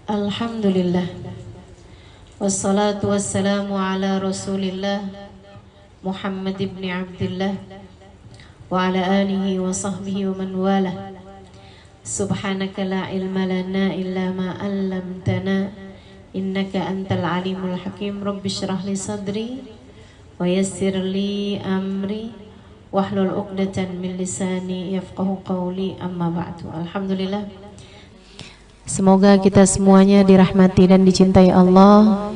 Alhamdulillah, wassalatu wassalamu ala rasulillah Muhammad ibn Abdullah wa ala alihi wa sahbihi wa man wala. Subhanaka la ilma lana illa ma 'allamtana innaka antal alimul hakim. Rabbi shrah li sadri wa yassir li amri wahlul 'uqdatan min lisani yafqahu qawli, amma ba'du. Alhamdulillah, semoga kita semuanya dirahmati dan dicintai Allah,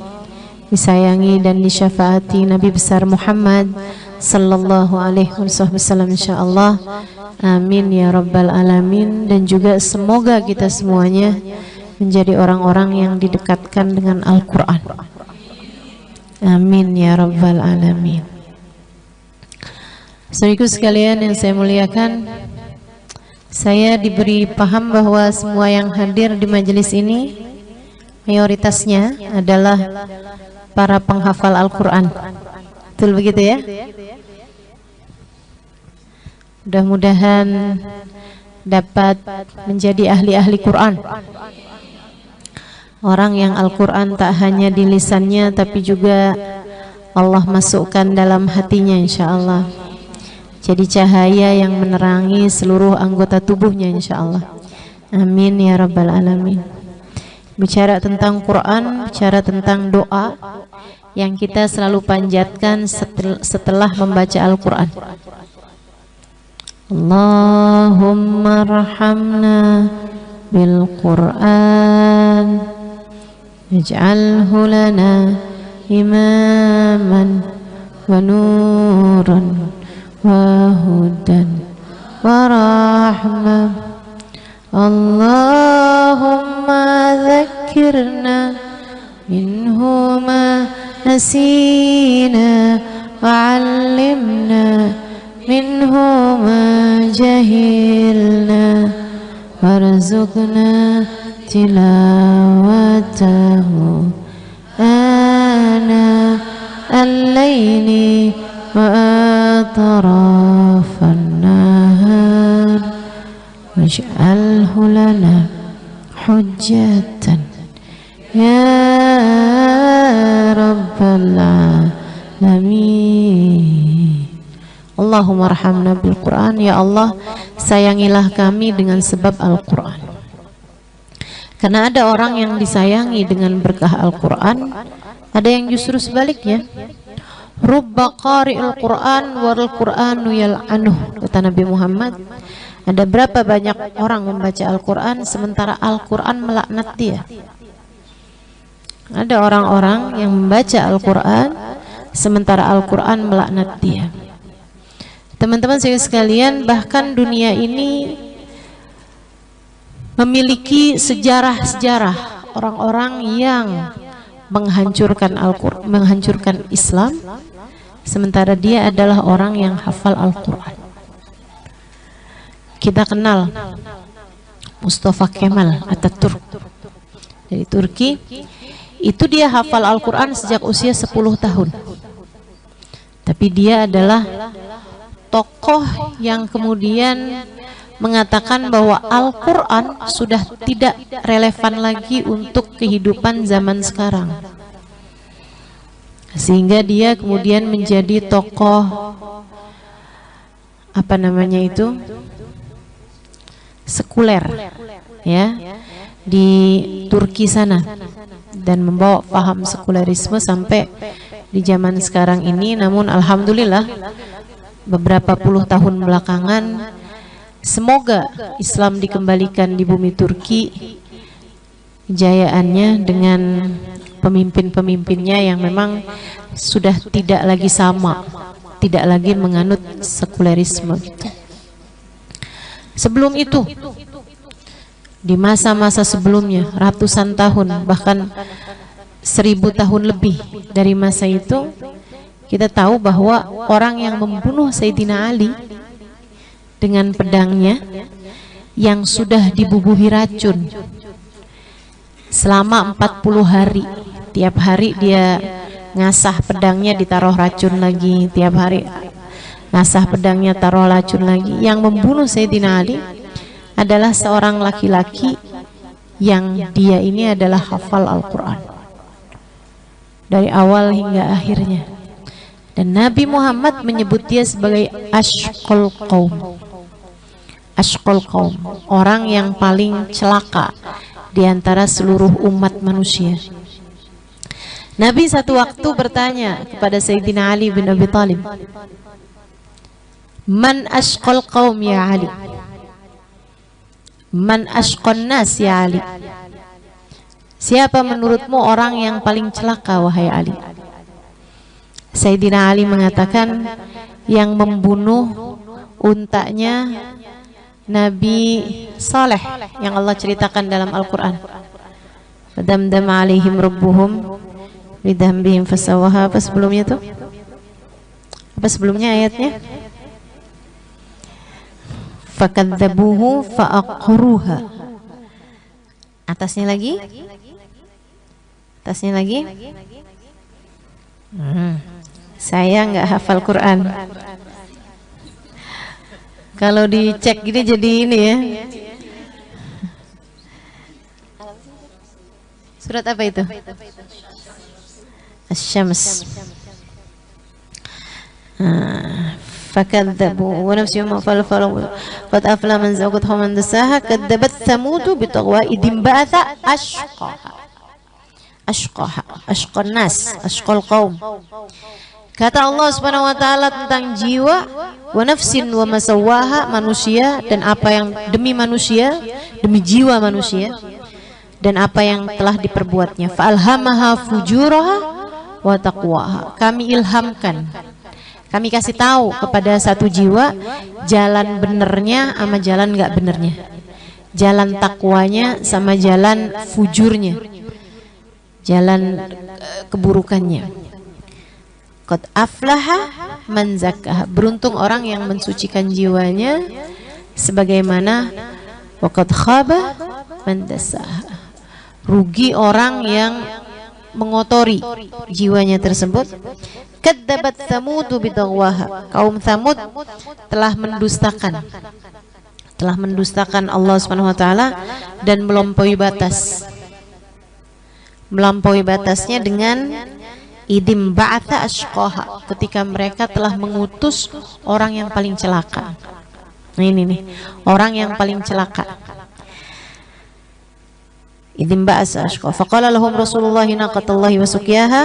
disayangi dan disyafaati Nabi besar Muhammad sallallahu alaihi wasallam, insyaallah. Amin ya rabbal alamin. Dan juga semoga kita semuanya menjadi orang-orang yang didekatkan dengan Al-Quran. Amin ya rabbal alamin. Saudaraku sekalian yang saya muliakan, saya diberi paham bahwa semua yang hadir di majelis ini mayoritasnya adalah para penghafal Al-Quran. Betul begitu ya? Mudah-mudahan dapat menjadi ahli-ahli Quran, orang yang Al-Quran tak hanya di lisannya tapi juga Allah masukkan dalam hatinya, insyaallah. Jadi cahaya yang menerangi seluruh anggota tubuhnya, insyaallah. Amin ya rabbal alamin. Bicara tentang Quran, bicara tentang doa yang kita selalu panjatkan setelah membaca Al-Quran. Allahumma arhamna bil Quran ij'alhu lana imaman wa nuran wa hudan wa rahmah. Allahumma dhakkirna minhu ma nasina wa 'allimna minhu ma jahilna warzuqna tilawatahu ana al-laili wa atrafan nahar waj'alhu lana hujjatan ya rabbal alamin. Allahumma arhamna bil Quran. Ya Allah, sayangilah kami dengan sebab Al-Quran. Karena ada orang yang disayangi dengan berkah Al-Quran, ada yang justru sebaliknya. Rubba qari'il Quran wal Quranu yal'anuh, kata Nabi Muhammad. Ada berapa banyak orang membaca Al-Quran sementara Al-Quran melaknat dia. Ada orang-orang yang membaca Al-Quran sementara Al-Quran melaknat dia. Teman-teman saya sekalian, bahkan dunia ini memiliki sejarah-sejarah orang-orang yang menghancurkan Al-Quran, menghancurkan Islam, sementara dia adalah orang yang hafal Al-Quran. Kita kenal Mustafa Kemal Atatürk dari Turki. Itu dia hafal Al-Quran sejak usia 10 tahun. Tapi dia adalah tokoh yang kemudian mengatakan bahwa Al-Quran sudah tidak relevan lagi untuk kehidupan zaman sekarang, sehingga dia kemudian menjadi tokoh sekuler ya di Turki sana, dan membawa paham sekulerisme sampai di zaman sekarang ini. Namun alhamdulillah beberapa puluh tahun belakangan semoga Islam dikembalikan di bumi Turki kejayaannya dengan pemimpin-pemimpinnya yang memang sudah tidak lagi sama, tidak lagi menganut sekulerisme gitu. Sebelum itu, di masa-masa sebelumnya, ratusan tahun, bahkan 1000 tahun lebih dari masa itu, kita tahu bahwa orang yang membunuh Sayyidina Ali dengan pedangnya yang sudah dibubuhi racun selama 40 hari, tiap hari dia ngasah pedangnya ditaruh racun lagi, tiap hari ngasah pedangnya taruh racun lagi. Yang membunuh Sayyidina Ali adalah seorang laki-laki yang dia ini adalah hafal Al-Quran dari awal hingga akhirnya. Dan Nabi Muhammad menyebut dia sebagai ashqal qaum. Ashqal qaum, orang yang paling celaka di antara seluruh umat manusia. Nabi satu waktu bertanya kepada Sayyidina Ali bin Abi Thalib, "Man ashqal qaum ya Ali? Man ashqan nas ya Ali?" Siapa menurutmu orang yang paling celaka wahai Ali? Sayyidina Ali mengatakan, yang membunuh untanya Nabi Saleh yang Allah ceritakan dalam Al-Quran. Fadamdam alaihim rabbuhum bidhanbihim fasawaha. Apa sebelumnya tuh? Apa sebelumnya ayatnya? Fakadzabuhu faaqruha. Atasnya lagi? Atasnya lagi? Saya nggak hafal Quran. Kalau dicek gini jadi ini ya. Surat apa itu? Asy-Syams. Fakadzabu wa nafsin ma falfalu qad afla man zawqatha man dasaha kadzabat thamud bi tagwaidin ba'atha ashqaha ashqan nas ashqal qaum. Kata Allah Subhanahu wa taala tentang jiwa, wa nafsin wa masawaha, manusia dan apa yang demi manusia, demi jiwa manusia dan apa yang telah diperbuatnya. Fa'alhamaha fujuraha wa taqwaha. Kami ilhamkan, kami kasih tahu kepada satu jiwa jalan benernya sama jalan enggak benernya, jalan takwanya sama jalan fujurnya, jalan keburukannya. Qad aflaha man zakkaha, beruntung orang yang mensucikan jiwanya, sebagaimana wa qad khaba man dassaha, rugi orang yang mengotori jiwanya tersebut. Kadzabat Tsamud bidagwaha, kaum Tsamud telah mendustakan Allah Subhanahu wa taala dan melampaui batasnya dengan idim ba'atha ashqaha, ketika mereka telah mengutus orang yang paling celaka. Nah ini nih, orang yang paling celaka. Idim ba'atha ashqaha. Faqala lahum Rasulullah naqatallahi wa suqiyaha.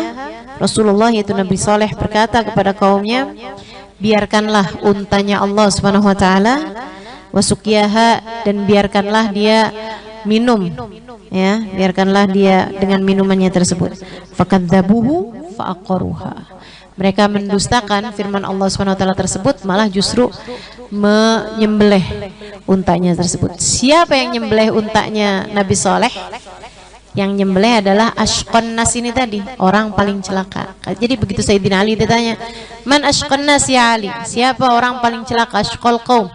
Rasulullah yaitu Nabi Saleh berkata kepada kaumnya, biarkanlah untanya Allah Subhanahu wa taala, wa suqiyaha, dan biarkanlah dia minum, ya, biarkanlah dia dengan minumannya tersebut. Fakadzabuhu faaqaruha, mereka mendustakan firman Allah Subhanahu wa taala tersebut, malah justru menyembelih untanya tersebut. Siapa yang nyembelih untanya Nabi Saleh? Yang nyembelih adalah ashqan nas ini tadi, orang paling celaka. Jadi begitu Sayyidina Ali ditanya, "Man ashqan nas ya Ali?" Siapa orang paling celaka? Ashqal qaum,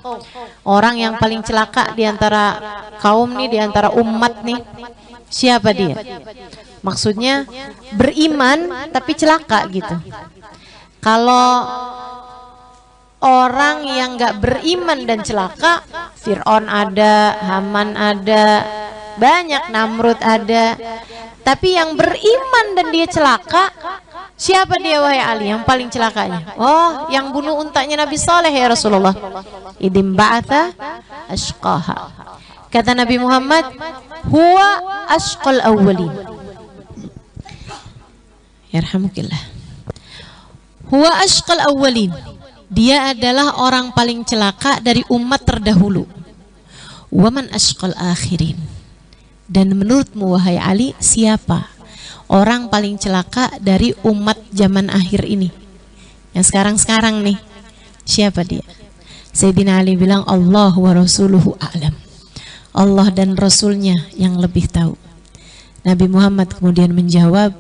orang yang paling celaka di antara kaum nih, di antara umat nih. Siapa dia? Maksudnya beriman tapi celaka gitu. Kalau orang yang nggak beriman dan celaka, Fir'aun ada, Haman ada, banyak, Namrud ada. Tapi yang beriman dan dia celaka, siapa dia wahai Ali yang paling celakanya? Oh, yang bunuh untanya Nabi Saleh ya Rasulullah. Idim ba'atha ashqaha. Kata Nabi Muhammad, huwa ashqal awwalin. Yarhamukillah. Huwa ashqal awwalin. Dia adalah orang paling celaka dari umat terdahulu. Wa man ashqal akhirin. Dan menurutmu wahai Ali, siapa orang paling celaka dari umat zaman akhir ini, yang sekarang-sekarang nih? Siapa dia? Sayyidina Ali bilang, Allah wa rasuluhu a'lam. Allah dan Rasulnya yang lebih tahu. Nabi Muhammad kemudian menjawab,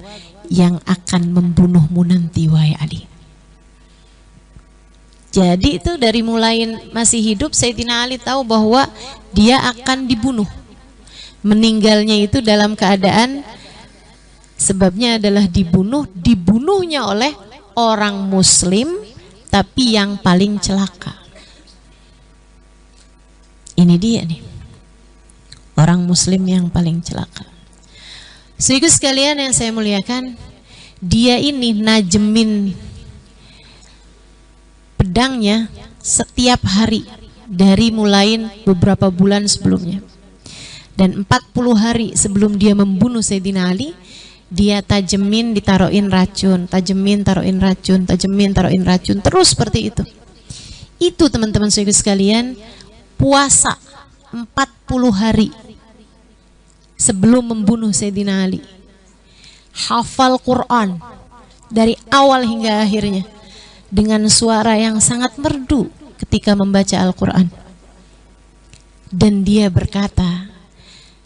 yang akan membunuhmu nanti wahai Ali. Jadi itu dari mulai masih hidup Sayyidina Ali tahu bahwa dia akan dibunuh. Meninggalnya itu dalam keadaan sebabnya adalah dibunuhnya oleh orang muslim tapi yang paling celaka. Ini dia nih, orang muslim yang paling celaka. Saudara sekalian yang saya muliakan, dia ini najemin pedangnya setiap hari dari mulai beberapa bulan sebelumnya. Dan 40 hari sebelum dia membunuh Sayyidina Ali, dia tajemin, ditaruhin racun, tajemin, taruhin racun, tajemin, taruhin racun, terus seperti itu. Itu teman-teman saudara sekalian, puasa 40 hari sebelum membunuh Sayyidina Ali. Hafal Quran dari awal hingga akhirnya dengan suara yang sangat merdu ketika membaca Al-Quran. Dan dia berkata,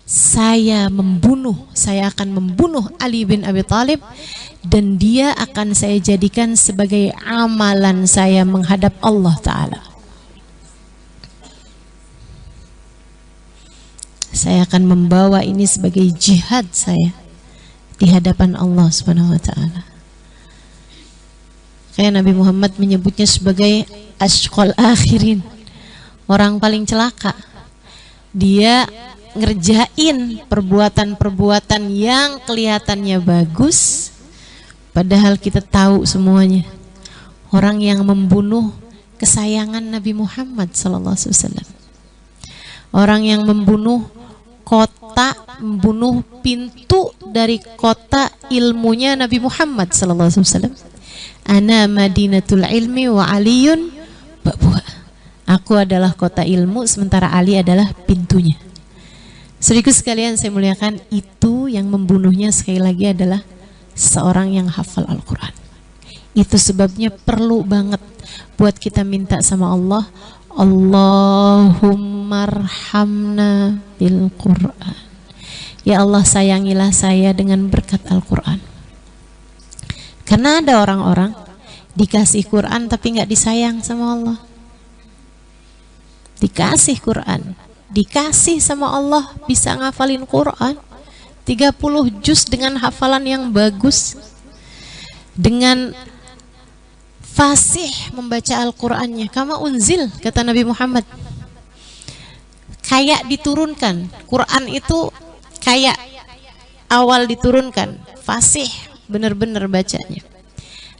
saya akan membunuh Ali bin Abi Thalib, dan dia akan saya jadikan sebagai amalan saya menghadap Allah Ta'ala. Saya akan membawa ini sebagai jihad saya di hadapan Allah Subhanahu wa Ta'ala. Kayak Nabi Muhammad menyebutnya sebagai asqal akhirin, orang paling celaka. Dia ngerjain perbuatan-perbuatan yang kelihatannya bagus, padahal kita tahu semuanya orang yang membunuh kesayangan Nabi Muhammad SAW, orang yang membunuh kota, membunuh pintu dari kota ilmunya Nabi Muhammad SAW. Ana madinatul ilmi wa aliyun babuha. Aku adalah kota ilmu, sementara Ali adalah pintunya. Saudaraku sekalian saya muliakan, itu yang membunuhnya sekali lagi adalah seorang yang hafal Al-Quran. Itu sebabnya perlu banget buat kita minta sama Allah, Allahumma arhamna bil Quran. Ya Allah, sayangilah saya dengan berkat Al-Quran. Karena ada orang-orang dikasih Quran tapi nggak disayang sama Allah. Dikasih Quran, dikasih sama Allah, bisa ngafalin Quran 30 juz dengan hafalan yang bagus, dengan fasih membaca Al-Qurannya, kama unzil, kata Nabi Muhammad, kayak diturunkan. Quran itu kayak awal diturunkan, fasih, benar-benar bacanya.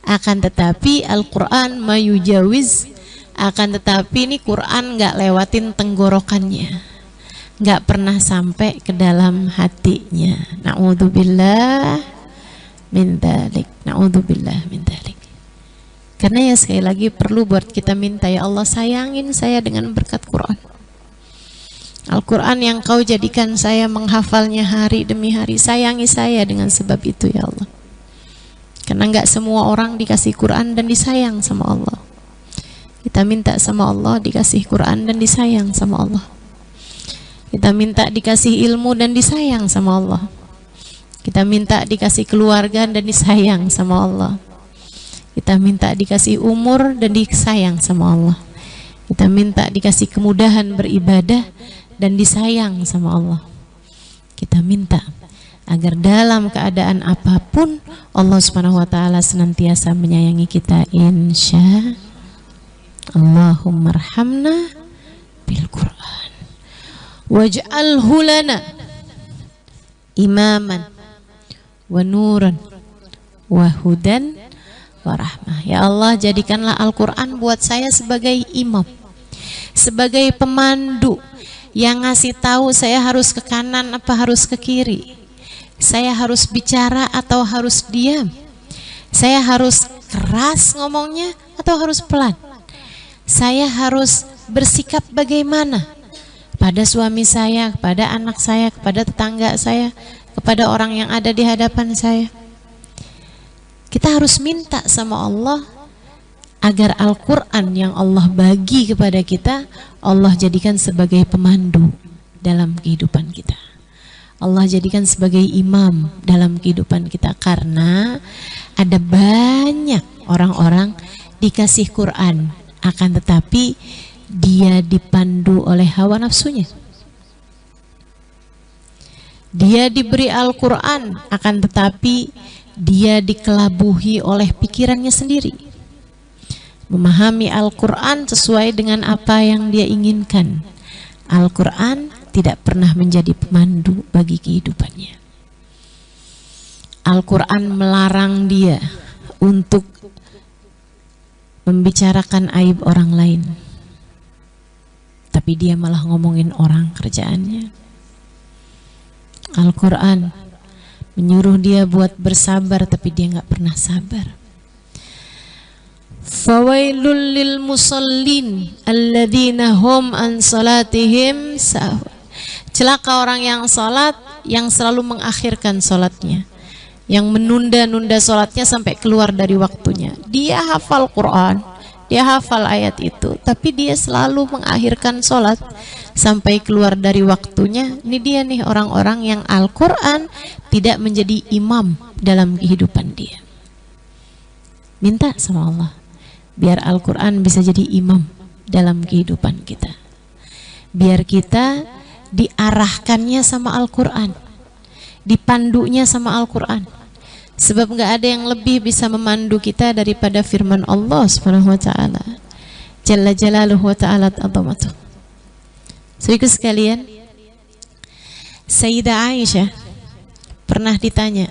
Akan tetapi Al-Quran mayujawiz, akan tetapi ini Quran nggak lewatin tenggorokannya, nggak pernah sampai ke dalam hatinya. Na'udzubillah min dzalik, na'udzubillah min dzalik. Karena ya sekali lagi perlu buat kita minta, ya Allah sayangin saya dengan berkat Quran. Al-Quran yang kau jadikan saya menghafalnya hari demi hari, sayangi saya dengan sebab itu ya Allah. Karena nggak semua orang dikasih Quran dan disayang sama Allah. Kita minta sama Allah dikasih Quran dan disayang sama Allah. Kita minta dikasih ilmu dan disayang sama Allah. Kita minta dikasih keluarga dan disayang sama Allah. Kita minta dikasih umur dan disayang sama Allah. Kita minta dikasih kemudahan beribadah dan disayang sama Allah. Kita minta agar dalam keadaan apapun Allah Subhanahu wa taala senantiasa menyayangi kita, insya Allahumma arhamna bil Quran waj'alhu lana imaman wa nuran wa hudan wa rahmah. Ya Allah, jadikanlah Al-Quran buat saya sebagai imam, sebagai pemandu yang ngasih tahu saya harus ke kanan apa harus ke kiri, saya harus bicara atau harus diam, saya harus keras ngomongnya atau harus pelan, saya harus bersikap bagaimana pada suami saya, kepada anak saya, kepada tetangga saya, kepada orang yang ada di hadapan saya. Kita harus minta sama Allah agar Al-Quran yang Allah bagi kepada kita, Allah jadikan sebagai pemandu dalam kehidupan kita. Allah jadikan sebagai imam dalam kehidupan kita. Karena ada banyak orang-orang dikasih Quran, akan tetapi dia dipandu oleh hawa nafsunya. Dia diberi Al-Quran, akan tetapi dia dikelabuhi oleh pikirannya sendiri, memahami Al-Quran sesuai dengan apa yang dia inginkan. Al-Quran tidak pernah menjadi pemandu bagi kehidupannya. Al-Quran melarang dia untuk membicarakan aib orang lain, tapi dia malah ngomongin orang kerjaannya. Al-Quran menyuruh dia buat bersabar, tapi dia nggak pernah sabar. Fawailul lil musallin alladzina hum an salatihim sahun. Celaka orang yang salat yang selalu mengakhirkan salatnya, yang menunda-nunda salatnya sampai keluar dari waktunya. Dia hafal Quran, dia hafal ayat itu, tapi dia selalu mengakhirkan salat sampai keluar dari waktunya. Ini dia nih orang-orang yang Al-Quran tidak menjadi imam dalam kehidupan dia. Minta sama Allah biar Al-Quran bisa jadi imam dalam kehidupan kita, biar kita diarahkannya sama Al-Quran, dipandunya sama Al-Quran. Sebab nggak ada yang lebih bisa memandu kita daripada firman Allah Subhanahu wa taala. Jalla jalaluhu wa ta'ala azamatuh. Saudaraku sekalian, Sayyidah Aisyah pernah ditanya,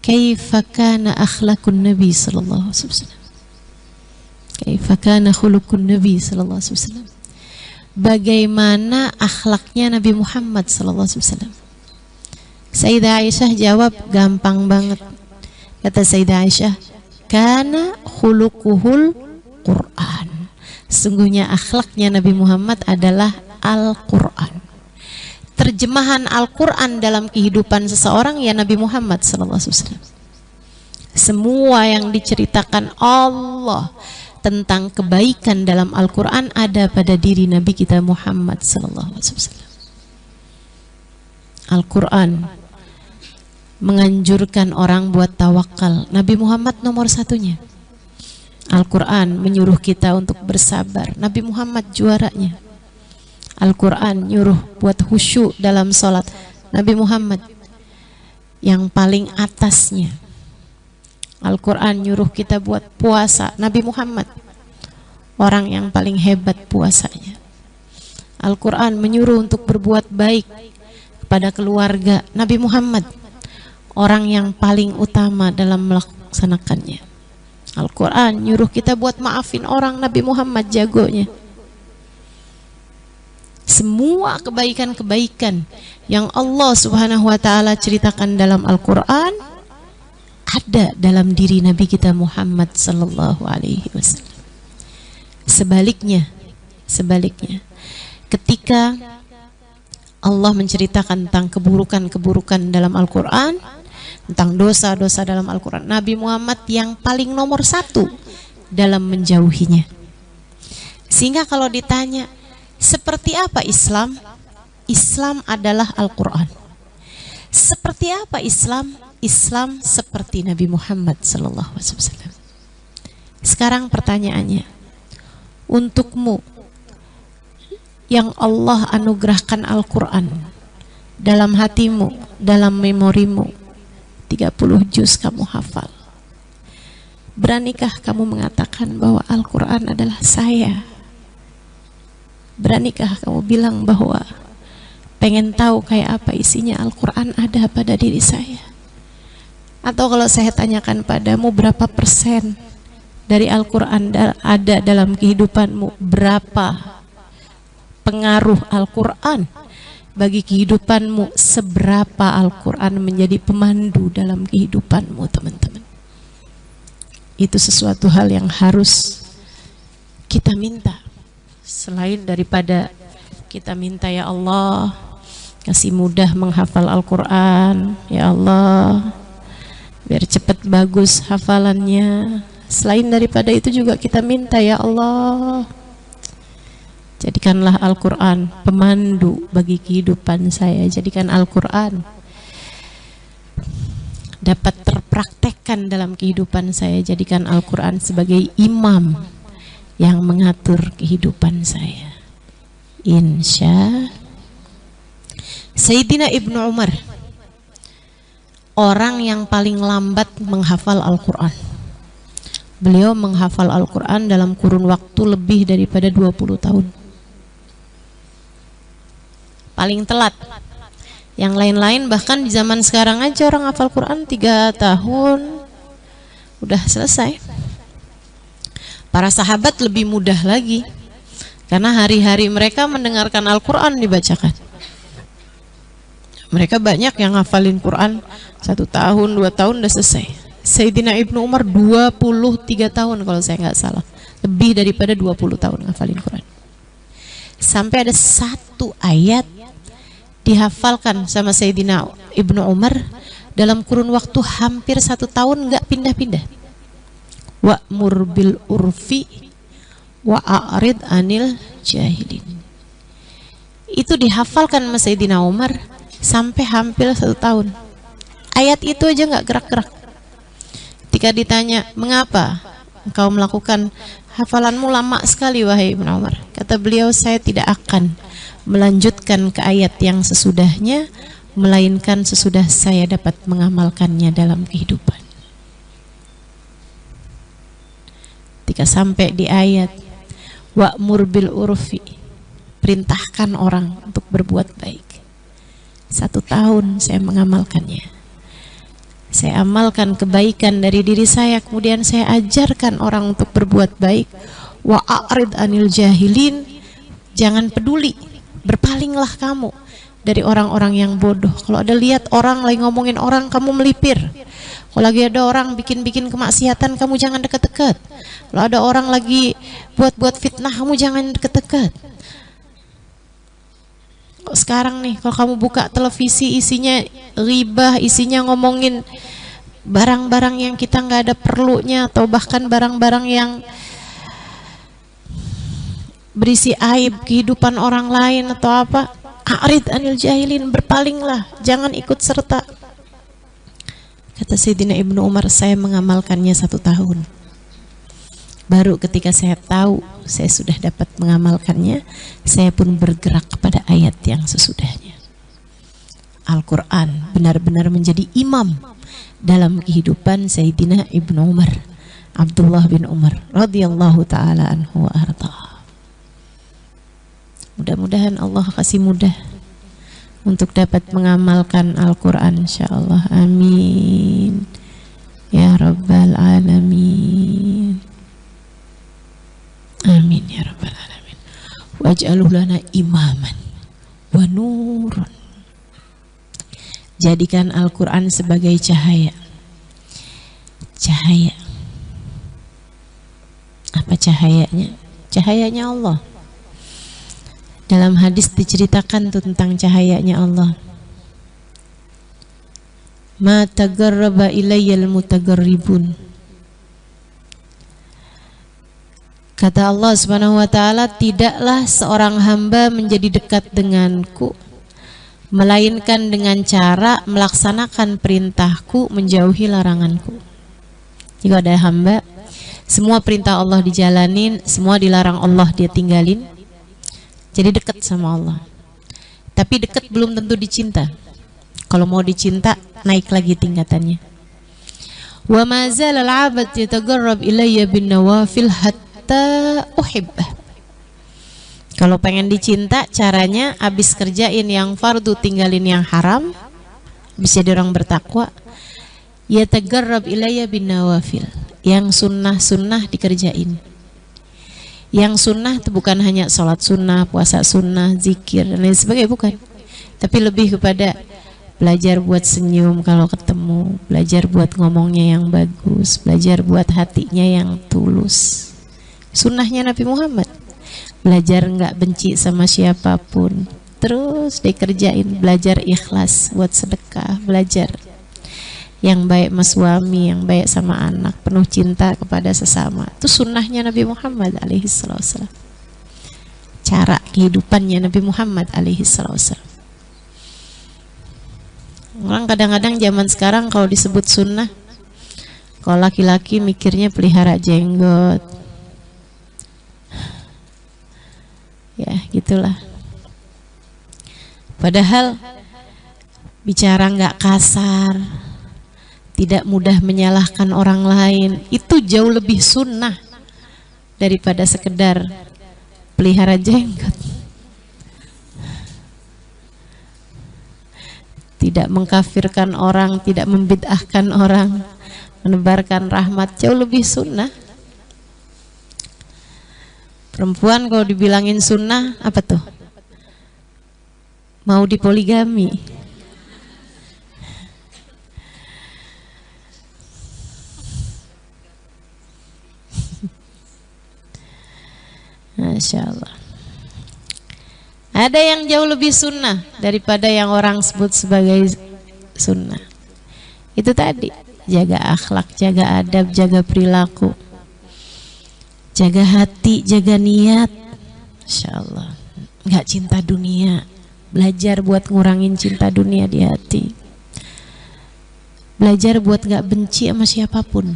"Kaifa kana akhlaqun Nabi sallallahu alaihi wasallam?" Kaifa kana khuluqun Nabi sallallahu alaihi wasallam? Bagaimana akhlaknya Nabi Muhammad sallallahu alaihi wasallam? Sayyidah Aisyah jawab gampang banget. Kata Sayyidah Aisyah, "Kana khuluquhul Quran." Sungguhnya akhlaknya Nabi Muhammad adalah Al-Quran. Terjemahan Al-Quran dalam kehidupan seseorang ya Nabi Muhammad sallallahu alaihi wasallam. Semua yang diceritakan Allah tentang kebaikan dalam Al-Quran ada pada diri Nabi kita Muhammad sallallahu alaihi wasallam. Al-Quran menganjurkan orang buat tawakal. Nabi Muhammad nomor satunya. Al-Quran menyuruh kita untuk bersabar. Nabi Muhammad juaranya. Al-Quran nyuruh buat khusyuk dalam sholat. Nabi Muhammad yang paling atasnya. Al-Quran nyuruh kita buat puasa. Nabi Muhammad orang yang paling hebat puasanya. Al-Quran menyuruh untuk berbuat baik kepada keluarga. Nabi Muhammad orang yang paling utama dalam melaksanakannya. Al-Quran nyuruh kita buat maafin orang. Nabi Muhammad jagonya. Semua kebaikan-kebaikan yang Allah Subhanahu wa ta'ala ceritakan dalam Al-Quran ada dalam diri Nabi kita Muhammad sallallahu alaihi wasallam. Sebaliknya, ketika Allah menceritakan tentang keburukan-keburukan dalam Al-Quran, tentang dosa-dosa dalam Al-Quran, Nabi Muhammad yang paling nomor satu dalam menjauhinya. Sehingga kalau ditanya seperti apa Islam? Islam adalah Al-Quran. Seperti apa Islam? Islam seperti Nabi Muhammad sallallahu alaihi wasallam. Sekarang pertanyaannya, untukmu yang Allah anugerahkan Al-Quran dalam hatimu, dalam memorimu, 30 juz kamu hafal, beranikah kamu mengatakan bahwa Al-Quran adalah saya? Beranikah kamu bilang bahwa pengen tahu kayak apa isinya Al-Quran ada pada diri saya? Atau kalau saya tanyakan padamu berapa persen dari Al-Quran ada dalam kehidupanmu, berapa pengaruh Al-Quran bagi kehidupanmu, seberapa Al-Quran menjadi pemandu dalam kehidupanmu, teman-teman. Itu sesuatu hal yang harus kita minta. Selain daripada kita minta, ya Allah kasih mudah menghafal Al-Quran, ya Allah biar cepat bagus hafalannya. Selain daripada itu juga kita minta, ya Allah jadikanlah Al-Quran pemandu bagi kehidupan saya. Jadikan Al-Quran dapat terpraktekkan dalam kehidupan saya. Jadikan Al-Quran sebagai imam yang mengatur kehidupan saya. Insya Sayyidina Ibnu Umar orang yang paling lambat menghafal Al-Quran. Beliau menghafal Al-Quran dalam kurun waktu lebih daripada 20 tahun. paling telat. Yang lain-lain bahkan di zaman sekarang aja orang hafal Quran 3 tahun udah selesai. Para sahabat lebih mudah lagi, karena hari-hari mereka mendengarkan Al-Quran dibacakan. Mereka banyak yang ngafalin Quran 1 tahun, 2 tahun udah selesai. Sayyidina Ibnu Umar 23 tahun kalau saya nggak salah, lebih daripada 20 tahun ngafalin Quran. Sampai ada satu ayat dihafalkan sama Sayyidina Ibnu Umar dalam kurun waktu hampir 1 tahun, nggak pindah-pindah. Wa'mur bil urfi wa'arid anil jahilin. Itu dihafalkan sama Sayyidina Umar sampai hampir 1 tahun. Ayat itu aja nggak gerak-gerak. Ketika ditanya, mengapa engkau melakukan hafalanmu lama sekali wahai Ibnu Umar? Kata beliau, saya tidak akan melanjutkan ke ayat yang sesudahnya, melainkan sesudah saya dapat mengamalkannya dalam kehidupan. Ketika sampai di ayat wa'mur bil urfi, perintahkan orang untuk berbuat baik, 1 tahun saya mengamalkannya. Saya amalkan kebaikan dari diri saya, kemudian saya ajarkan orang untuk berbuat baik. Wa'arid anil jahilin, jangan peduli, berpalinglah kamu dari orang-orang yang bodoh. Kalau ada lihat orang lagi ngomongin orang, kamu melipir. Kalau lagi ada orang bikin-bikin kemaksiatan, kamu jangan deket-deket. Kalau ada orang lagi buat-buat fitnah, kamu jangan deket-deket. Kok sekarang nih, kalau kamu buka televisi isinya ghibah, isinya ngomongin barang-barang yang kita nggak ada perlunya, atau bahkan barang-barang yang berisi aib kehidupan orang lain atau apa, a'rid anil jahilin, berpalinglah, jangan ikut serta. Kata Sayyidina Ibnu Umar, saya mengamalkannya 1 tahun. Baru ketika saya tahu saya sudah dapat mengamalkannya, saya pun bergerak kepada ayat yang sesudahnya. Al-Quran benar-benar menjadi imam dalam kehidupan Sayyidina Ibnu Umar, Abdullah bin Umar radhiyallahu ta'ala anhu wa arda. Mudah-mudahan Allah kasih mudah untuk dapat mengamalkan Al-Quran, insyaallah. Amin ya rabbal alamin. Amin ya rabbal alamin. Waj'aluh lana imaman wa nurun. Jadikan Al-Quran sebagai cahaya. Cahaya. Apa cahayanya? Cahayanya Allah. Dalam hadis diceritakan tentang cahayanya Allah. Ma tagarraba ilayyal mutagarribun. Kata Allah Subhanahu wa ta'ala, tidaklah seorang hamba menjadi dekat denganku melainkan dengan cara melaksanakan perintahku, menjauhi laranganku. Jika ada hamba, semua perintah Allah dijalanin, semua dilarang Allah dia tinggalin, jadi dekat sama Allah. Tapi dekat belum tentu dicinta. Kalau mau dicinta, naik lagi tingkatannya. Wa ma zalal 'abd yataqarrab ilayya bin nawafil hatta uhibbah. Kalau pengen dicinta, caranya habis kerjain yang fardu, tinggalin yang haram, bisa jadi orang bertakwa. Yataqarrab ilayya bin nawafil, yang sunnah-sunnah dikerjain. Yang sunnah itu bukan hanya sholat sunnah, puasa sunnah, zikir dan lain sebagainya, bukan. Tapi lebih kepada belajar buat senyum kalau ketemu, belajar buat ngomongnya yang bagus, belajar buat hatinya yang tulus. Sunnahnya Nabi Muhammad, belajar nggak benci sama siapapun, terus dikerjain, belajar ikhlas buat sedekah, belajar yang baik sama suami, yang baik sama anak, penuh cinta kepada sesama. Itu sunnahnya Nabi Muhammad alaihi wasallam. Cara kehidupannya Nabi Muhammad alaihi wasallam. Orang kadang-kadang zaman sekarang kalau disebut sunnah, kalau laki-laki mikirnya pelihara jenggot. Ya, gitulah. Padahal bicara nggak kasar, tidak mudah menyalahkan orang lain, itu jauh lebih sunnah daripada sekedar pelihara jenggot. tidak mengkafirkan orang, tidak membid'ahkan orang, menebarkan rahmat, jauh lebih sunnah. Perempuan kalau dibilangin sunnah, apa tuh? Mau dipoligami. Masya Allah. Ada yang jauh lebih sunnah daripada yang orang sebut sebagai sunnah. Itu tadi, jaga akhlak, jaga adab, jaga perilaku, jaga hati, jaga niat. Masya Allah. Nggak cinta dunia, belajar buat ngurangin cinta dunia di hati. Belajar buat nggak benci sama siapapun.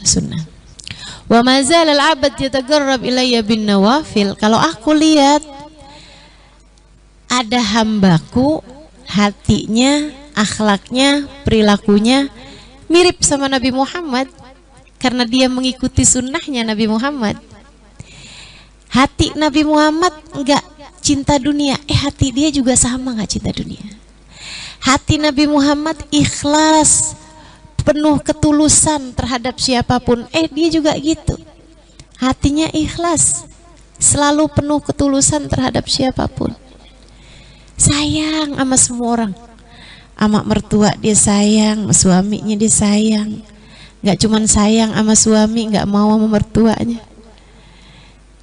Sunnah. Wa mazal al-'abd yataqarrab ilayya bin nawafil. Kalau aku lihat ada hambaku, hatinya, akhlaknya, perilakunya mirip sama Nabi Muhammad, karena dia mengikuti sunnahnya Nabi Muhammad. Hati Nabi Muhammad enggak cinta dunia, hati dia juga sama enggak cinta dunia. Hati Nabi Muhammad ikhlas, penuh ketulusan terhadap siapapun, dia juga gitu. Hatinya ikhlas, selalu penuh ketulusan terhadap siapapun. Sayang sama semua orang. Sama mertua dia sayang, sama suaminya dia sayang. Gak cuman sayang sama suami, gak mau sama mertuanya.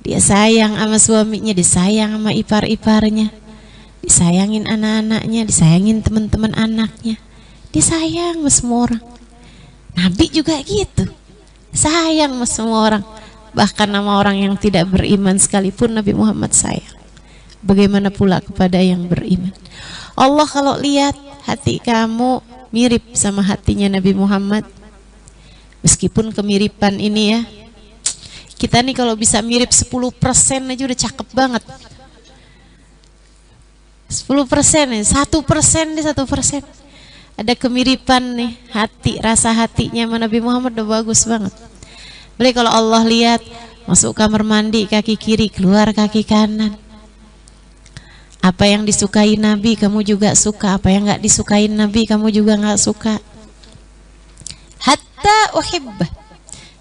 Dia sayang sama suaminya, dia sayang sama ipar-iparnya, disayangin anak-anaknya, disayangin teman-teman anaknya. Dia sayang sama semua orang. Nabi juga gitu, sayang sama semua orang, bahkan sama orang yang tidak beriman sekalipun Nabi Muhammad sayang. Bagaimana pula kepada yang beriman? Allah kalau lihat hati kamu mirip sama hatinya Nabi Muhammad, meskipun kemiripan ini ya, kita nih kalau bisa mirip 10% aja udah cakep banget. 10% nih, 1% deh, 1%. Ada kemiripan nih hati, rasa hatinya sama Nabi Muhammad udah bagus banget. Boleh kalau Allah lihat masuk kamar mandi kaki kiri, keluar kaki kanan. Apa yang disukai Nabi kamu juga suka, apa yang nggak disukai Nabi kamu juga nggak suka. Hatta uhibbah,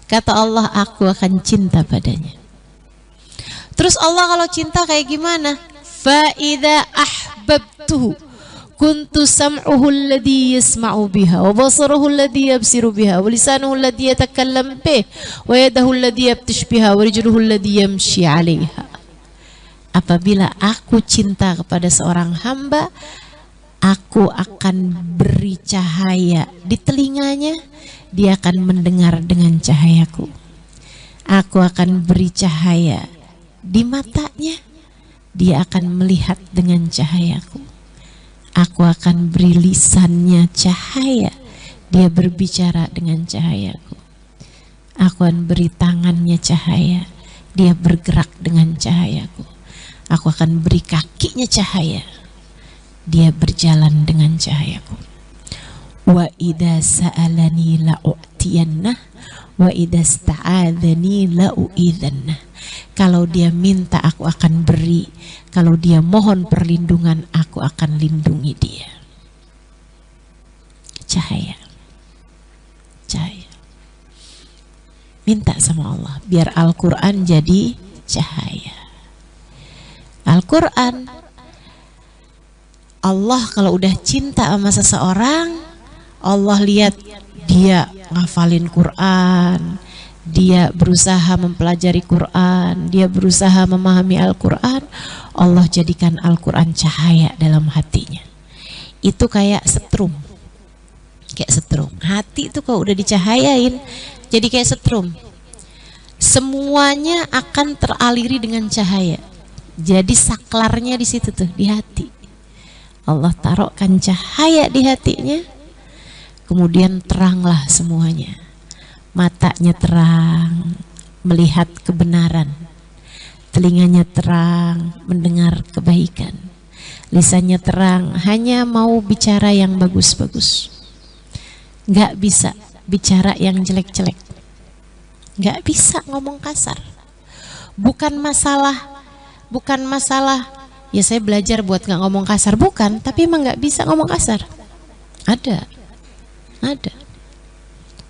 kata Allah, aku akan cinta padanya. Terus Allah kalau cinta kayak gimana? Fa idza ahbabtuhu kuntu sam'uhu alladhi yasma'u biha wa basaruhu alladhi yabsiru biha wa lisanuhu alladhi yatakallam bih wa yadahu alladhi yabtish biha wa rijluhu alladhi yamshi 'alayha. Apabila aku cinta kepada seorang hamba, aku akan beri cahaya di telinganya, dia akan mendengar dengan cahayaku. Aku akan beri cahaya di matanya, dia akan melihat dengan cahayaku. Aku akan beri lisannya cahaya, dia berbicara dengan cahayaku. Aku akan beri tangannya cahaya, dia bergerak dengan cahayaku. Aku akan beri kakinya cahaya, dia berjalan dengan cahayaku. Wa idza sa'alani la'utiyannah wa idza sta'adzani la'uidzannah. Kalau dia minta aku akan beri, kalau dia mohon perlindungan aku akan lindungi dia. Cahaya, cahaya. Minta sama Allah biar Al-Quran jadi cahaya. Al-Quran, Allah kalau udah cinta sama seseorang, Allah lihat dia ngafalin Quran, dia berusaha mempelajari Quran, dia berusaha memahami Al-Quran, Allah jadikan Al-Quran cahaya dalam hatinya. Itu kayak setrum, kayak setrum. Hati itu kalau udah dicahayain jadi kayak setrum, semuanya akan teraliri dengan cahaya. Jadi saklarnya di situ tuh, di hati. Allah taruhkan cahaya di hatinya, kemudian teranglah semuanya. Matanya terang, melihat kebenaran. Telinganya terang, mendengar kebaikan. Lisannya terang, hanya mau bicara yang bagus-bagus. Gak bisa bicara yang jelek-jelek. Gak bisa ngomong kasar. Bukan masalah ya saya belajar buat nggak ngomong kasar, bukan, tapi emang nggak bisa ngomong kasar. Ada,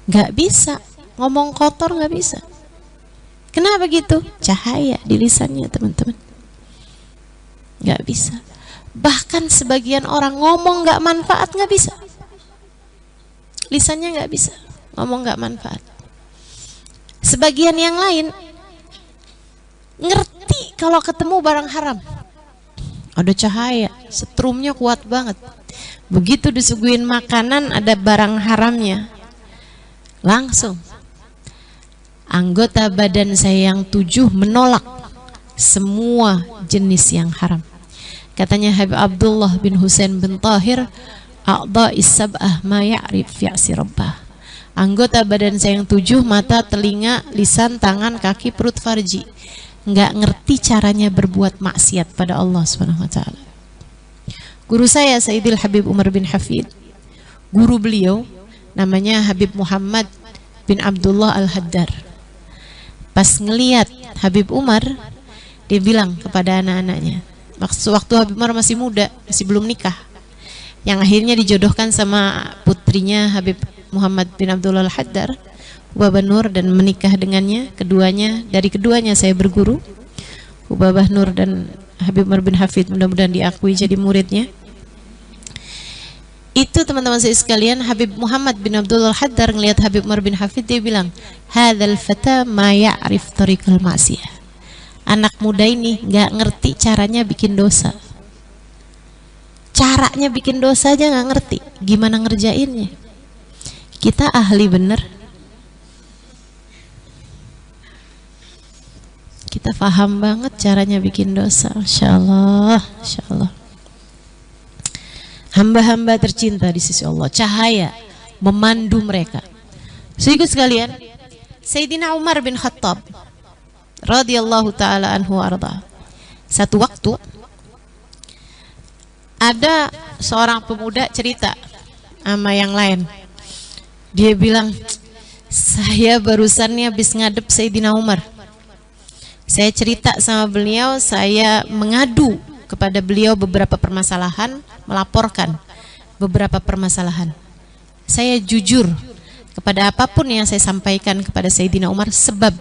nggak bisa ngomong kotor, nggak bisa. Kenapa gitu? Cahaya di lisannya teman-teman, nggak bisa. Bahkan sebagian orang ngomong nggak manfaat, nggak bisa, lisannya nggak bisa ngomong nggak manfaat. Sebagian yang lain ngerti kalau ketemu barang haram, ada cahaya, setrumnya kuat banget. Begitu disuguhin makanan ada barang haramnya, langsung anggota badan saya yang 7 menolak semua jenis yang haram. Katanya Habib Abdullah bin Husain bin Tahir, a'dha'is sab'ah ma ya'rif fi'si rabbah. Anggota badan saya yang 7, mata, telinga, lisan, tangan, kaki, perut, farji, nggak ngerti caranya berbuat maksiat pada Allah Subhanahu wa taala. Guru saya Sayyidil Habib Umar bin Hafid, guru beliau namanya Habib Muhammad bin Abdullah Al-Haddar. Pas ngelihat Habib Umar, dia bilang kepada anak-anaknya, waktu Habib Umar masih muda, masih belum nikah, yang akhirnya dijodohkan sama putrinya Habib Muhammad bin Abdullah Al-Haddar, Ubabah Nur, dan menikah dengannya. Dari keduanya saya berguru, Ubabah Nur dan Habib Umar bin Hafid, mudah-mudahan diakui jadi muridnya. Itu teman-teman saya sekalian, Habib Muhammad bin Abdullah Al-Haddar ngelihat Habib Umar bin Hafid, dia bilang, hadzal fata ma ya'rif tariqal ma'siyah. Anak muda ini nggak ngerti caranya bikin dosa. Caranya bikin dosa aja nggak ngerti, gimana ngerjainnya. Kita ahli bener, kita paham banget caranya bikin dosa. Masya Allah, Masya Allah. Hamba-hamba tercinta di sisi Allah, cahaya memandu mereka. Saudara sekalian, Sayyidina Umar bin Khattab radhiyallahu taala anhu arda, satu waktu ada seorang pemuda cerita sama yang lain. Dia bilang, saya barusan nih habis ngadep Sayyidina Umar. Saya cerita sama beliau, saya mengadu kepada beliau beberapa permasalahan, melaporkan beberapa permasalahan. Saya jujur kepada apapun yang saya sampaikan kepada Sayyidina Umar, sebab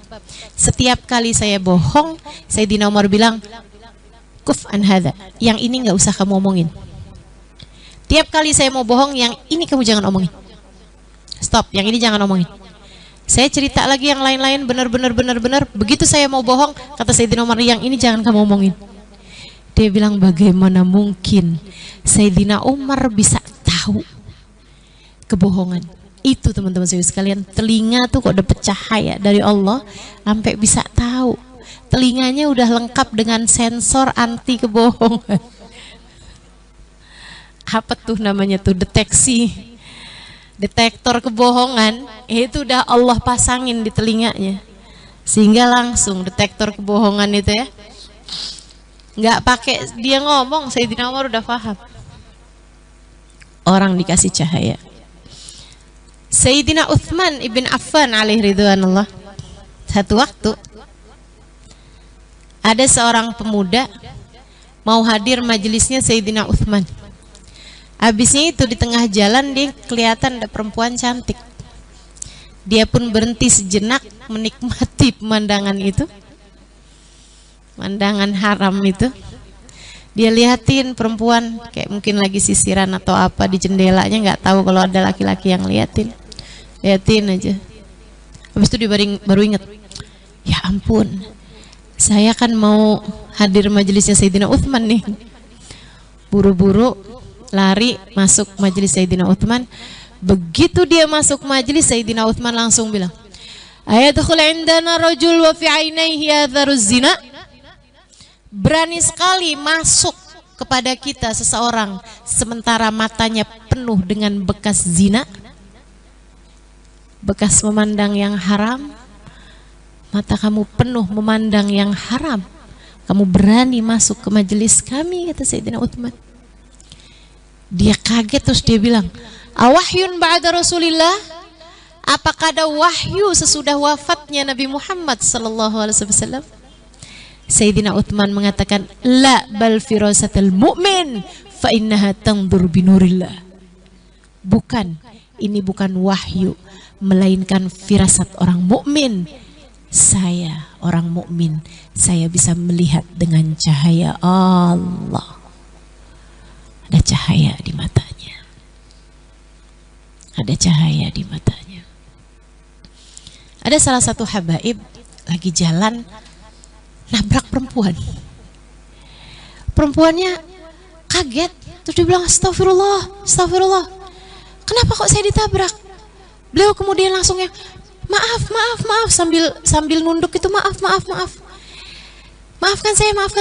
setiap kali saya bohong, Sayyidina Umar bilang, kuf an hadha, yang ini nggak usah kamu omongin. Tiap kali saya mau bohong, yang ini kamu jangan omongin. Stop, yang ini jangan omongin. Saya cerita lagi yang lain-lain, benar. Begitu saya mau bohong, kata Sayyidina Umar, yang ini jangan kamu omongin. Dia bilang, bagaimana mungkin Sayyidina Umar bisa tahu kebohongan itu? Teman-teman saya sekalian, telinga tuh kok dapat cahaya dari Allah sampai bisa tahu. Telinganya udah lengkap dengan sensor anti kebohongan. Apa tuh namanya tuh, detektor kebohongan, itu udah Allah pasangin di telinganya, sehingga langsung detektor kebohongan itu ya, nggak pakai dia ngomong, Sayyidina Umar udah paham. Orang dikasih cahaya. Sayyidina Uthman ibn Affan alaihi ridwanullah, satu waktu ada seorang pemuda mau hadir majelisnya Sayyidina Uthman. Habisnya itu di tengah jalan dia kelihatan ada perempuan cantik. Dia pun berhenti sejenak menikmati pemandangan itu, pemandangan haram itu. Dia liatin perempuan kayak mungkin lagi sisiran atau apa di jendelanya, nggak tahu kalau ada laki-laki yang liatin aja. Habis itu dia baru ingat, ya ampun, saya kan mau hadir majelisnya Sayyidina Uthman nih. Buru-buru lari masuk majelis Sayyidina Uthman. Begitu dia masuk majelis, Sayyidina Uthman langsung bilang, ayadkhul indana rajul wa fi ainaihi atharuz zina. Berani sekali masuk kepada kita seseorang sementara matanya penuh dengan bekas zina, bekas memandang yang haram. Mata kamu penuh memandang yang haram, kamu berani masuk ke majelis kami, kata Sayyidina Uthman. Dia kaget, terus dia bilang, awahyun ba'da Rasulillah, apakah ada wahyu sesudah wafatnya Nabi Muhammad sallallahu alaihi wasallam? Sayyidina Uthman mengatakan, la bal firasatul mu'min fa innaha tanzur binurillah. Bukan, ini bukan wahyu, melainkan firasat orang mukmin. Saya orang mukmin, saya bisa melihat dengan cahaya Allah. Ada cahaya di matanya. Ada cahaya di matanya. Ada salah satu habaib lagi jalan nabrak perempuan. Perempuannya kaget, terus dia bilang astagfirullah, astagfirullah. Kenapa kok saya ditabrak? Beliau kemudian langsung yang maaf, maaf, maaf, sambil nunduk itu, maaf, maaf, maaf. Maafkan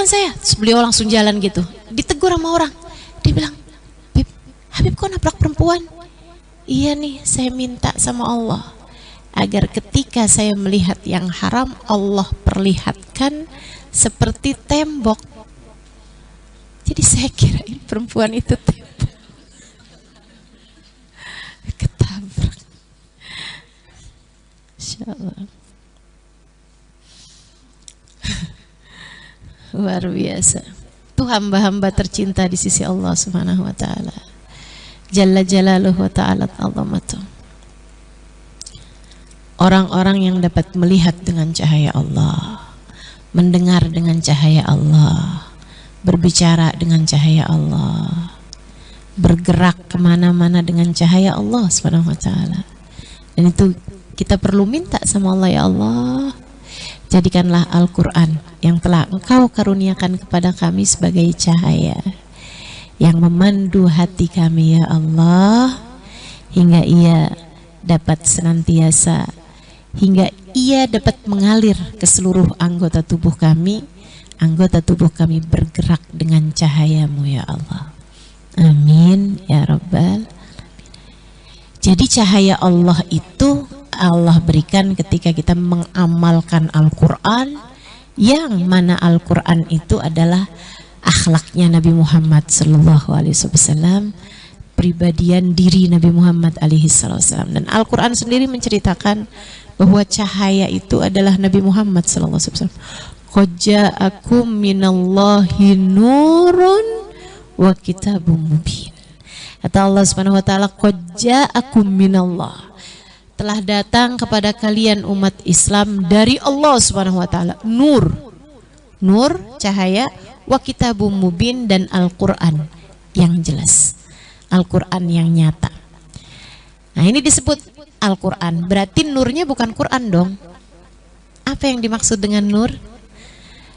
saya. Terus beliau langsung jalan gitu. Ditegur sama orang. Dia bilang, Habib kok nabrak perempuan? Iya nih, saya minta sama Allah agar ketika saya melihat yang haram, Allah perlihatkan seperti tembok. Jadi saya kirain perempuan itu tembok. Ketabrak. Insyaallah. Luar biasa. Itu hamba-hamba tercinta di sisi Allah Subhanahu wa taala. Jalla jalaluhu wa ta'ala azamatu. Orang-orang yang dapat melihat dengan cahaya Allah, mendengar dengan cahaya Allah, berbicara dengan cahaya Allah, bergerak kemana-mana dengan cahaya Allah Subhanahu wa ta'ala. Dan itu kita perlu minta sama Allah, ya Allah, jadikanlah Al-Quran yang telah Engkau karuniakan kepada kami sebagai cahaya yang memandu hati kami, ya Allah, hingga ia dapat senantiasa, hingga ia dapat mengalir ke seluruh anggota tubuh kami bergerak dengan cahaya-Mu, ya Allah. Amin ya Rabbal. Jadi cahaya Allah itu Allah berikan ketika kita mengamalkan Al-Quran, yang mana Al-Quran itu adalah akhlaknya Nabi Muhammad sallallahu alaihi wasallam, pribadian diri Nabi Muhammad alaihi wasallam. Dan Al-Quran sendiri menceritakan bahwa cahaya itu adalah Nabi Muhammad sallallahu alaihi wasallam. Qad ja'akum minallahi nurun wa kitabum mubin. Kata Allah Subhanahu wa taala, qad ja'akum minallah, telah datang kepada kalian umat Islam dari Allah Subhanahu wa taala nur, cahaya, wa kitabum mubin, dan Al-Quran yang jelas, Al-Quran yang nyata. Nah, ini disebut Al-Quran, berarti nurnya bukan Quran dong. Apa yang dimaksud dengan nur?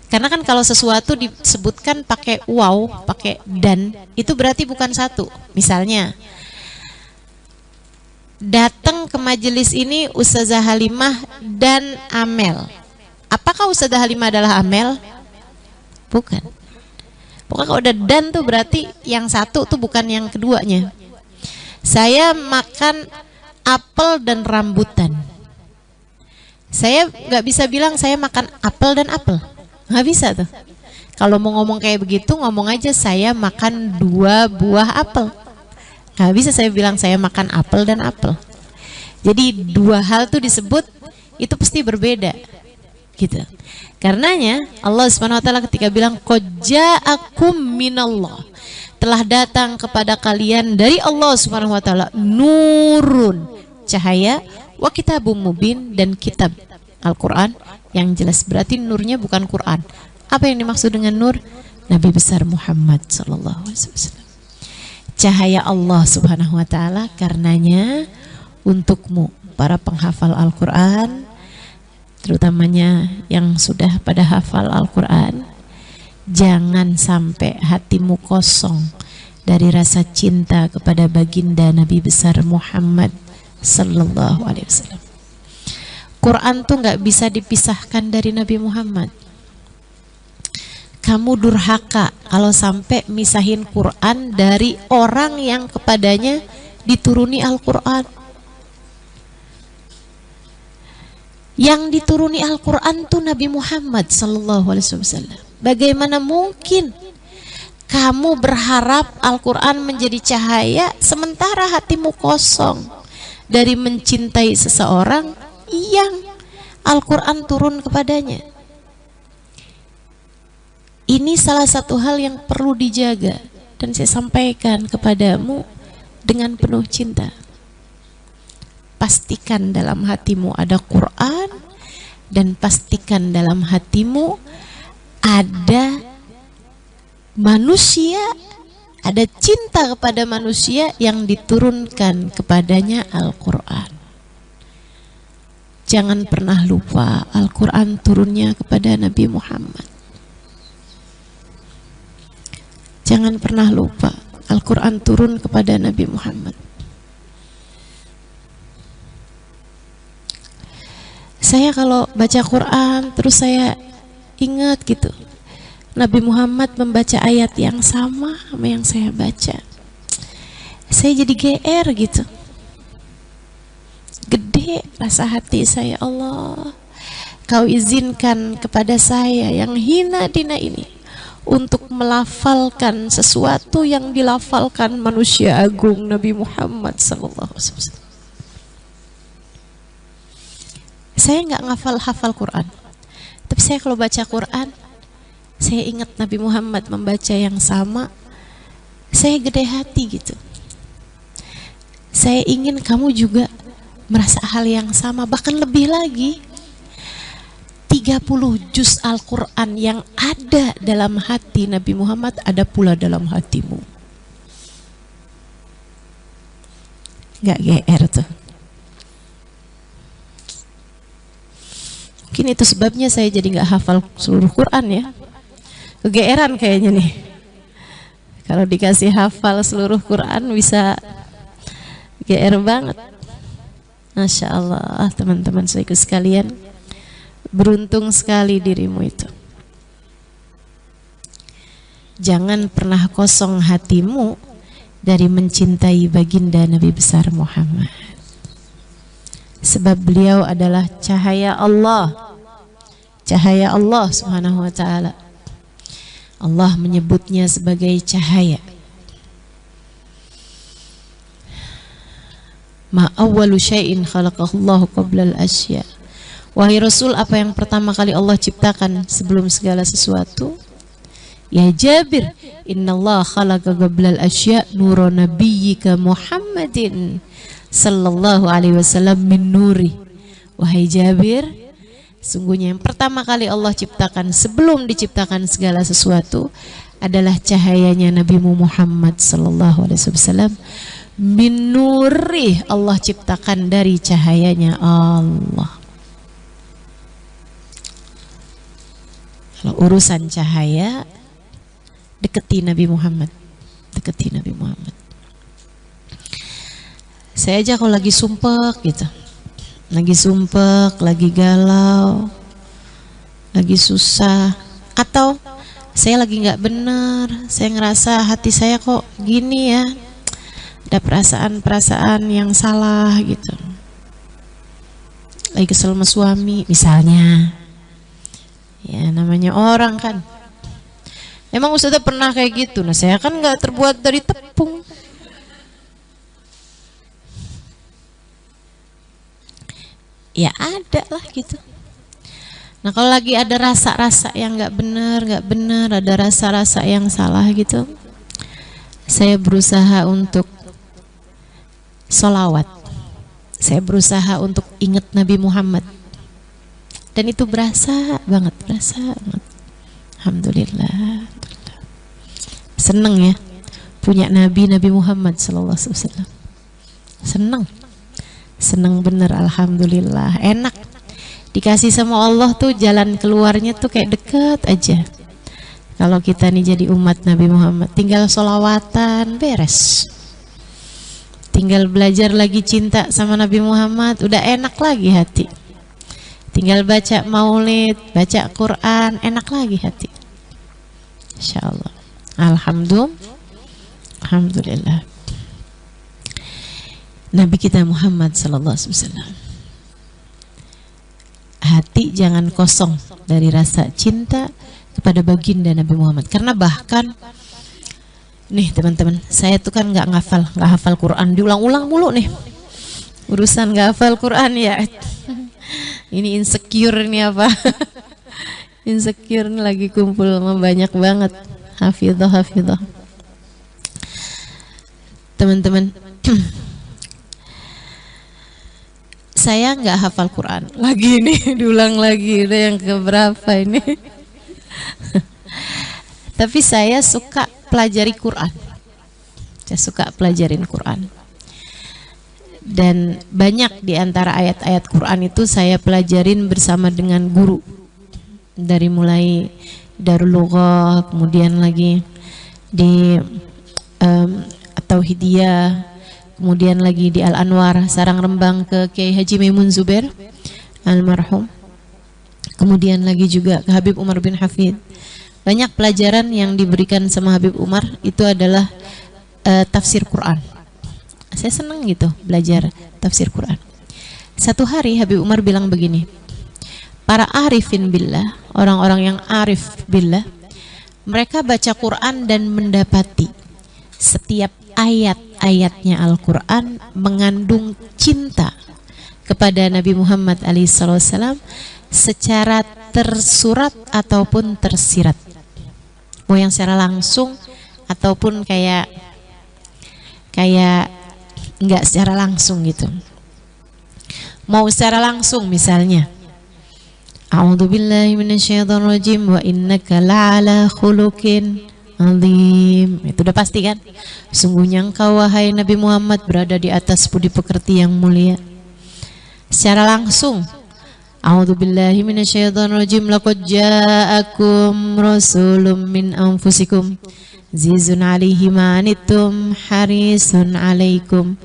Karena kan kalau sesuatu disebutkan pakai waw, pakai dan, itu berarti bukan satu. Misalnya datang ke majelis ini Ustazah Halimah dan Amel. Apakah Ustazah Halimah adalah Amel? Bukan. Pokoknya kalau udah dan tuh berarti yang satu tuh bukan yang keduanya. Saya makan apel dan rambutan. Saya nggak bisa bilang saya makan apel dan apel. Nggak bisa tuh. Kalau mau ngomong kayak begitu, ngomong aja saya makan 2 buah apel. Nggak bisa saya bilang saya makan apel dan apel. Jadi 2 hal tuh disebut, itu pasti berbeda gitu. Karenanya Allah Subhanahu wa taala ketika bilang qad ja'akum minallah, telah datang kepada kalian dari Allah Subhanahu wa taala nurun, cahaya, wa kitabum mubin, dan kitab Al-Quran yang jelas. Berarti nurnya bukan Quran. Apa yang dimaksud dengan nur? Nabi besar Muhammad sallallahu alaihi wasallam. Cahaya Allah Subhanahu wa taala. Karenanya untukmu para penghafal Al-Quran, terutamanya yang sudah pada hafal Al-Quran, jangan sampai hatimu kosong dari rasa cinta kepada baginda Nabi besar Muhammad sallallahu alaihi wasallam. Quran tuh nggak bisa dipisahkan dari Nabi Muhammad. Kamu durhaka kalau sampai misahin Quran dari orang yang kepadanya dituruni Al-Quran. Yang dituruni Al-Quran tuh Nabi Muhammad sallallahu alaihi wasallam. Bagaimana mungkin kamu berharap Al-Quran menjadi cahaya sementara hatimu kosong dari mencintai seseorang yang Al-Quran turun kepadanya? Ini salah satu hal yang perlu dijaga dan saya sampaikan kepadamu dengan penuh cinta. Pastikan dalam hatimu ada Quran dan pastikan dalam hatimu ada manusia, ada cinta kepada manusia yang diturunkan kepadanya Al-Quran. Jangan pernah lupa Al-Quran turunnya kepada Nabi Muhammad. Jangan pernah lupa Al-Quran turun kepada Nabi Muhammad. Saya kalau baca Quran terus saya ingat gitu, Nabi Muhammad membaca ayat yang sama yang saya baca. Saya jadi GR gitu. Gede rasa hati saya, Allah, Kau izinkan kepada saya yang hina dina ini untuk melafalkan sesuatu yang dilafalkan manusia agung Nabi Muhammad SAW. Saya nggak hafal Quran, tapi saya kalau baca Quran, saya ingat Nabi Muhammad membaca yang sama, saya gede hati gitu. Saya ingin kamu juga merasa hal yang sama, bahkan lebih lagi. 30 juz Al-Quran yang ada dalam hati Nabi Muhammad ada pula dalam hatimu. Gak GR tuh. Mungkin itu sebabnya saya jadi gak hafal seluruh Quran ya. Kegeeran kayaknya nih. Kalau dikasih hafal seluruh Quran bisa GR banget. Masya Allah, teman-teman saudaraku sekalian, beruntung sekali dirimu itu. Jangan pernah kosong hatimu dari mencintai baginda Nabi besar Muhammad. Sebab beliau adalah cahaya Allah. Cahaya Allah Subhanahu wa ta'ala. Allah menyebutnya sebagai cahaya. Ma awwalu syai'in khalaqahullahu qabla al-asya. Wahai Rasul, apa yang pertama kali Allah ciptakan sebelum segala sesuatu? Ya Jabir, innallaha khalaqa qabla al-asya nura nabiyyika Muhammadin sallallahu alaihi wasallam min nuri. Wahai Jabir, sungguhnya yang pertama kali Allah ciptakan sebelum diciptakan segala sesuatu adalah cahayanya Nabi Muhammad sallallahu alaihi wasallam. Min nuri, Allah ciptakan dari cahayanya Allah. Kalau urusan cahaya, deketi Nabi Muhammad. Deketi Nabi Muhammad. Saya aja kalau lagi sumpek gitu, lagi sumpek, lagi galau, lagi susah, atau saya lagi nggak benar, saya ngerasa hati saya kok gini ya, ada perasaan-perasaan yang salah gitu, lagi kesel sama suami misalnya, ya namanya orang kan. Emang Ustazah pernah kayak gitu? Nah saya kan nggak terbuat dari tepung. Ya ada lah gitu. Nah kalau lagi ada rasa-rasa yang nggak benar, ada rasa-rasa yang salah gitu, saya berusaha untuk sholawat. Saya berusaha untuk ingat Nabi Muhammad. Dan itu berasa banget, Alhamdulillah. Seneng ya punya Nabi Muhammad sallallahu alaihi wasallam. Seneng bener, alhamdulillah. Enak dikasih sama Allah tuh, jalan keluarnya tuh kayak deket aja. Kalau kita nih jadi umat Nabi Muhammad, tinggal sholawatan beres, tinggal belajar lagi cinta sama Nabi Muhammad, udah enak lagi hati. Tinggal baca maulid, baca Quran, enak lagi hati. Insyaallah. Alhamdulillah. Nabi kita Muhammad sallallahu alaihi wasallam. Hati jangan kosong dari rasa cinta kepada baginda Nabi Muhammad. Karena bahkan nih teman-teman, saya tuh kan nggak hafal Quran, diulang-ulang mulu nih. Urusan nggak hafal Quran ya. Ini insecure ini apa? Insecure nih lagi kumpul sama banyak banget. Hafidhah. Teman-teman, saya nggak hafal Quran. Lagi nih, diulang lagi, udah yang keberapa ini? Tapi saya suka pelajari Quran. Saya suka pelajarin Quran. Dan banyak di antara ayat-ayat Quran itu saya pelajarin bersama dengan guru. Dari mulai Darul Lughah, kemudian lagi di Tauhidiyah, kemudian lagi di Al-Anwar, Sarang Rembang ke Kiai Haji Maimun Zubair almarhum, kemudian lagi juga ke Habib Umar bin Hafid. Banyak pelajaran yang diberikan sama Habib Umar itu adalah tafsir Quran. Saya senang gitu belajar tafsir Quran. Satu hari Habib Umar bilang begini, para arifin billah, orang-orang yang arif billah, mereka baca Quran dan mendapati setiap ayat-ayatnya Al-Quran mengandung cinta kepada Nabi Muhammad SAW secara tersurat ataupun tersirat, mau yang secara langsung ataupun kayak nggak secara langsung gitu. Mau secara langsung misalnya, A'udzubillahi minasyaitonirrajim wa innaka la'ala khuluqin azim. Itu udah pasti kan? Sungguhnya engkau wahai Nabi Muhammad berada di atas budi pekerti yang mulia. Secara langsung, A'udzubillahi minasyaitonirrajim, laqad ja'akum rasulun min anfusikum azizun 'alaihi ma anittum harisun 'alaikum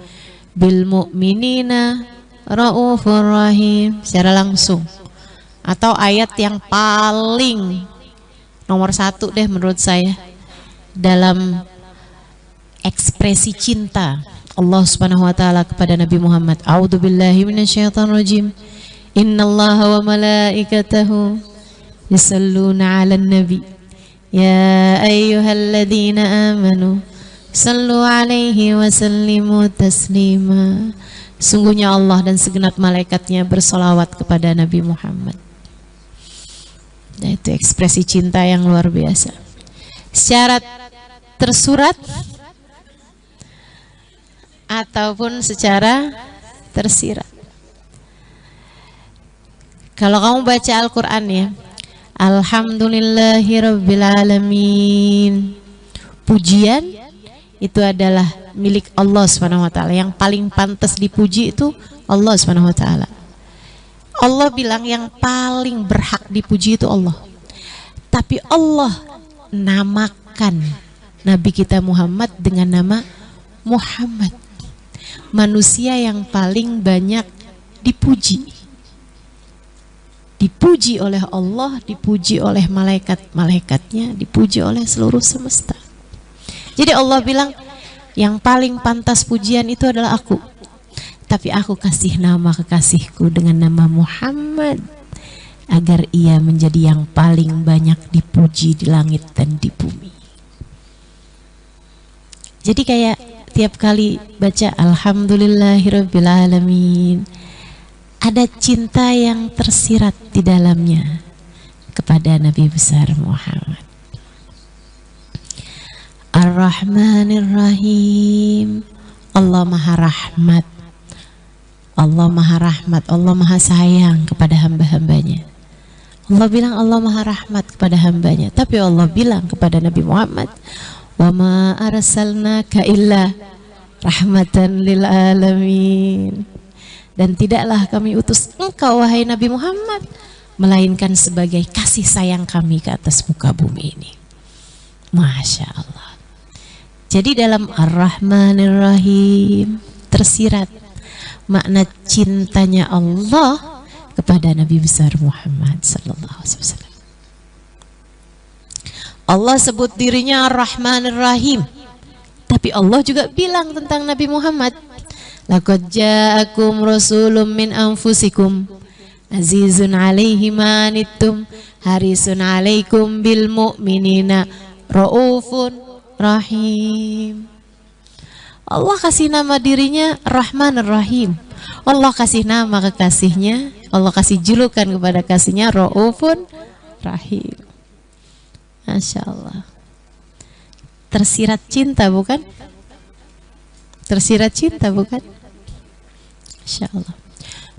bil mu'minina raufur rahim. Secara langsung. Atau ayat yang paling nomor 1 deh menurut saya dalam ekspresi cinta Allah Subhanahu wa taala kepada Nabi Muhammad. A'udzubillahi minasyaitonirrajim. Innallaha wa malaikatahu yusalluna 'alan nabi. Ya ayyuhalladzina amanu sallu 'alaihi wa sallimu taslima. Sungguhnya Allah dan segenap malaikatnya bersolawat kepada Nabi Muhammad. Nah, itu ekspresi cinta yang luar biasa. Secara tersurat ataupun secara tersirat. Kalau kamu baca Al-Quran ya, Alhamdulillahirabbil alamin. Pujian itu adalah milik Allah Subhanahu wa taala. Yang paling pantas dipuji itu Allah Subhanahu wa taala. Allah bilang yang paling berhak dipuji itu Allah. Tapi Allah namakan Nabi kita Muhammad dengan nama Muhammad. Manusia yang paling banyak dipuji. Dipuji oleh Allah, dipuji oleh malaikat-malaikatnya, dipuji oleh seluruh semesta. Jadi Allah bilang yang paling pantas pujian itu adalah aku. Tapi aku kasih nama kekasihku dengan nama Muhammad agar ia menjadi yang paling banyak dipuji di langit dan di bumi. Jadi kayak tiap kali baca Alhamdulillahirabbil alamin, ada cinta yang tersirat di dalamnya kepada Nabi besar Muhammad. Ar-Rahmanir Rahim. Allah Maha Rahmat. Allah Maha Rahmat, Allah Maha Sayang kepada hamba-hambanya. Allah bilang Allah Maha Rahmat kepada hambanya. Tapi Allah bilang kepada Nabi Muhammad, wa ma arsalnaka illa rahmatan lil alamin. Dan tidaklah kami utus engkau wahai Nabi Muhammad melainkan sebagai kasih sayang kami ke atas muka bumi ini. Masya Allah. Jadi dalam Ar-Rahmanir Rahim tersirat makna cintanya Allah kepada Nabi besar Muhammad sallallahu alaihi wasallam. Allah sebut dirinya Ar-Rahmanir Rahim, tapi Allah juga bilang tentang Nabi Muhammad, laqad ja'akum rasulun min anfusikum azizun 'alaihi ma anittum harisun 'alaikum bil mu'minina raufun rahim. Allah kasih nama dirinya Rahmanir Rahim. Allah kasih nama kekasihnya, Allah kasih julukan kepada kasihnya Raufun Rahim. Masya Allah. Tersirat cinta bukan? Tersirat cinta bukan? Masya Allah.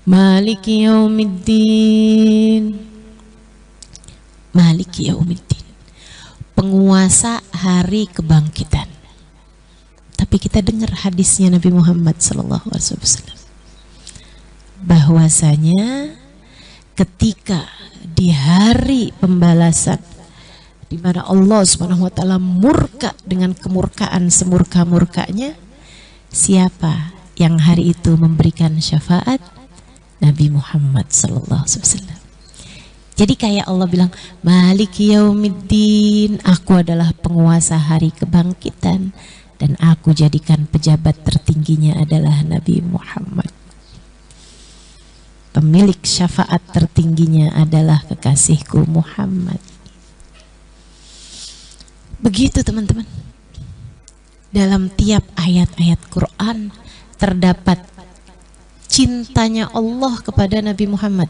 Maliki yaumiddin. Maliki yaumiddin. Penguasa hari kebangkitan. Tapi kita dengar hadisnya Nabi Muhammad SAW, bahwasanya ketika di hari pembalasan, di mana Allah Subhanahu wa taala murka dengan kemurkaan semurka-murkanya, siapa yang hari itu memberikan syafaat? Nabi Muhammad SAW. Jadi kayak Allah bilang, Maliki yaumiddin, aku adalah penguasa hari kebangkitan, dan aku jadikan pejabat tertingginya adalah Nabi Muhammad. Pemilik syafaat tertingginya adalah kekasihku Muhammad. Begitu teman-teman. Dalam tiap ayat-ayat Quran terdapat cintanya Allah kepada Nabi Muhammad,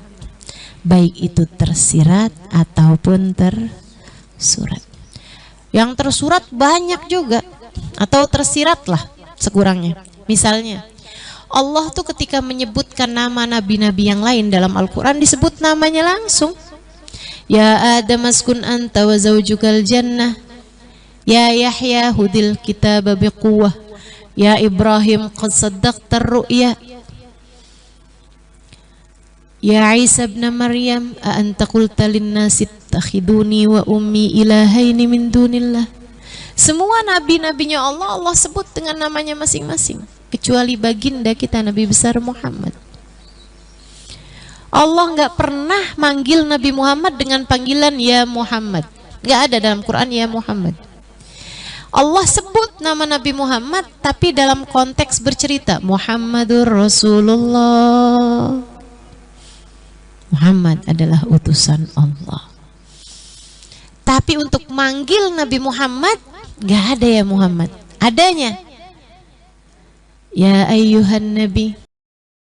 baik itu tersirat ataupun tersurat. Yang tersurat banyak juga, atau tersirat lah sekurangnya. Misalnya Allah tuh ketika menyebutkan nama nabi-nabi yang lain dalam Al-Quran disebut namanya langsung. Ya Adam askun anta wa zawjukal jannah. Ya Yahya hudil kitaba biquwah. Ya Ibrahim qad saddaqtar ru'ya. Ya Isa ibn Maryam a anta qulta linnasi ittakhiduni wa ummi ilahaini min dunillah. Semua nabi-nabinya Allah sebut dengan namanya masing-masing, kecuali baginda kita Nabi besar Muhammad. Allah nggak pernah manggil Nabi Muhammad dengan panggilan ya Muhammad. Nggak ada dalam Quran ya Muhammad. Allah sebut nama Nabi Muhammad, tapi dalam konteks bercerita Muhammadur Rasulullah. Muhammad adalah utusan Allah. Tapi untuk manggil Nabi Muhammad gak ada ya Muhammad. Adanya ya ayyuhan nabi